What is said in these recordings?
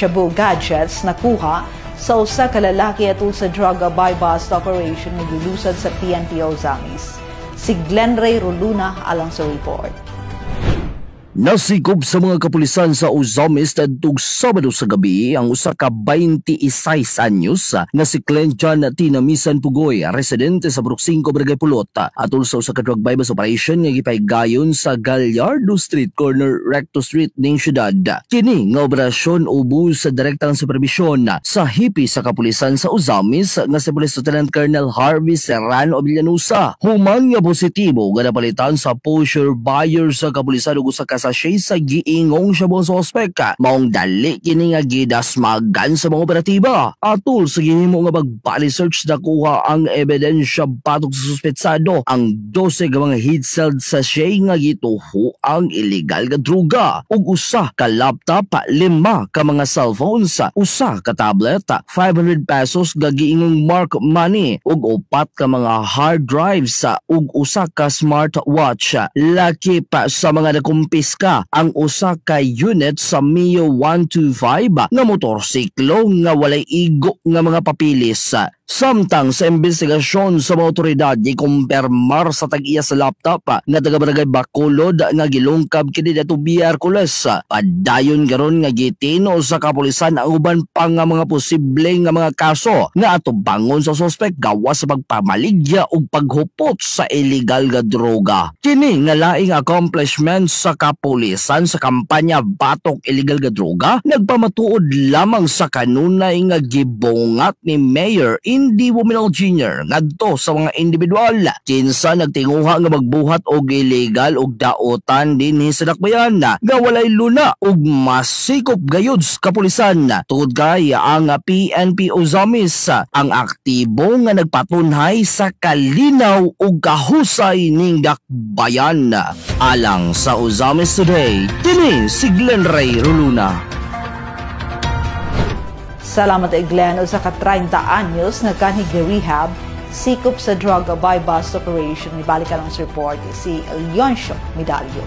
shabu gadgets nakuha sa usa ka lalaki atul sa drug buy-bust operation nga gilusad sa PNP Ozamis. Si Glenn Ray Roluna alang sa report. Nasikop sa mga kapulisan sa Ozamis tadtog Sabado sa gabi ang usa ka 26 anyos nga si Clenjan Tinamisan Pugoy, residente sa Burok 5, Barangay Pulot, atol sa usa ka drug buy-bust operation nga gipaygayon sa Gallardo Street corner Recto Street ning syudad. Kini nga operasyon ubos sa direktang supervisyon sa hipi sa kapulisan sa Ozamis nga si Police Lieutenant Colonel Harvey Serrano Villanusa. Human nga positibo nga napalitan sa pusher buyer sa kapulisan ug usa ka sachet sa giingong siya mga sospek. Maong dali kini nga gidasmagan sa mga operatiba. Atol sa gihimo nga pagbali search nakuha ang ebidensya batok sa suspetsado ang 12 nga mga heat-sealed sachet nga gituho ang illegal nga droga ug usa ka laptop, 5 ka mga cellphones, usa ka tablet, 500 pesos nga giingong mark money ug 4 ka mga hard drives ug usa ka smartwatch. Laki pa sa mga nakumpis ang usa ka unit sa Mio 125 nga motorsiklo nga walay igo nga mga papilis. Samtang sa investigasyon sa mga otoridad gikumpirmar sa tag-iya sa laptop nga taga-barangay Bacolod nga gilungkab kini dato Biyerkules. Padayon garon nga gitino sa kapulisan ang uban pa nga mga posible nga mga kaso nga atubangon sa suspek gawas sa pagpamaligya ug paghupot sa illegal nga droga. Kini nga laing accomplishments sa kapulisan sa kampanya Batok Illegal nga Droga nagpamatuod lamang sa kanunay nga gibungat ni Mayor Indy Wominal Jr. ngadto sa mga individual kinsa nagtinguha nga magbuhat og illegal og daotan dinhi sa dakbayan nga walay luna ug masikop gayud sa kapulisan. Tungod kay ang PNP Ozamis ang aktibo nga nagpatunhay sa kalinaw ug kahusay ning dakbayan. Alang sa Ozamis Today, kini si Glenn Ray Roluna. Salamat kay Glenn. Usa ka 30 anyos nga kanhi rehab sikop sa drug buy-bust operation. Ibalik ang report si Leoncio Medallo.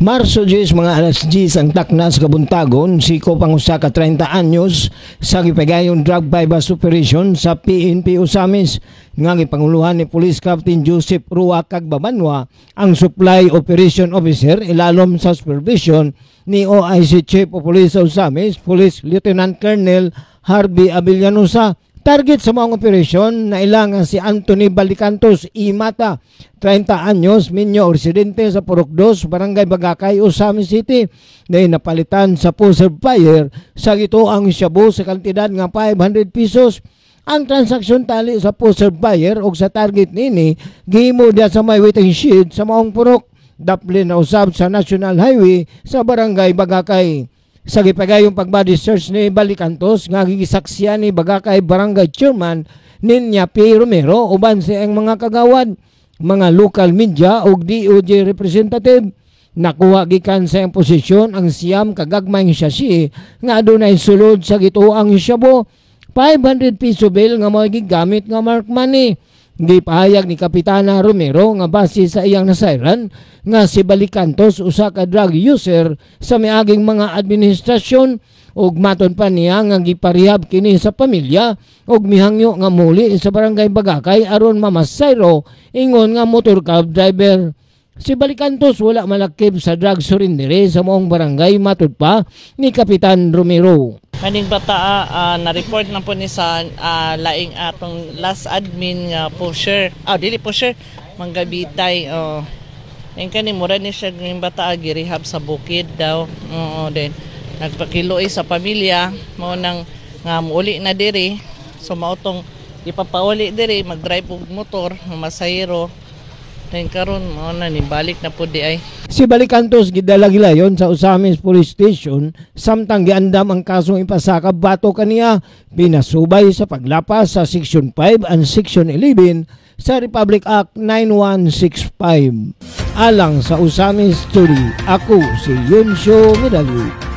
Marso 10 mga alas 10 ang takna sa kabuntagon, sikop ang usa ka 30 anyos sa gipagayon drug buy-bust operation sa PNP Ozamis nga gipanguluhan ni Police Captain Joseph Rua Cagbabanwa ang Supply Operation Officer ilalom sa supervision ni OIC Chief of Police Ozamis, Police Lieutenant Colonel Harvey Villanusa. Target sa mga operasyon na ilangan si Anthony Balicantos Imata, 30 anyos, minyo residente sa Purok 2, Barangay Bagakay, Ozamis City, na napalitan sa pusher buyer sa gituang shabu sa kantidad nga 500 pesos. Ang transaksyon tali sa pusher buyer o sa target nini, gihimo dia sa may waiting shed sa maong purok, daplin na usab sa National Highway sa Barangay Bagakay. Sa gipagayong pagbody search ni Balicantos nga gisaksiyan ni Bagakay Barangay Chairman Ninya P. Romero uban sa ang mga kagawad, mga local media ug DOJ representative. Nakuha gikan sa iyang posisyon ang siyam kagagmayng sasi nga adunay sulod sa gituang shabu, 500 peso bill nga mga gigamit nga mark money. Gipahayag ni Kapitana Romero nga base sa iyang nasayran nga si Balicantos usa ka drug user sa miaging mga administrasyon ug maton pa niya nga giparehab kini sa pamilya ug mihangyo nga muli sa Barangay Bagakay aron mamasayro ingon nga motor cab driver. Si Balicantos wala malakip sa drug surrendere sa moong barangay matud pa ni Kapitan Romero. Kaning bata na-report na po ni sa laing atong last admin nga pusher. Dili pusher, manggabitay. Yung kaning mura ni siya ng bata girehab sa bukid daw. Then nagpakiloy sa pamilya mo nang nga muuli na diri. So mautong ipapauli diri mag-drive og motor, masayro. Then karon mo na nibalik na po di ay. Si Balicantos gidala gilayon sa Ozamis Police Station samtang giandam ang kasong ipasaka bato kaniya pinasubay sa paglapas sa Section 5 and Section 11 sa Republic Act 9165. Alang sa Ozamis Story, ako si Leoncio Medallo.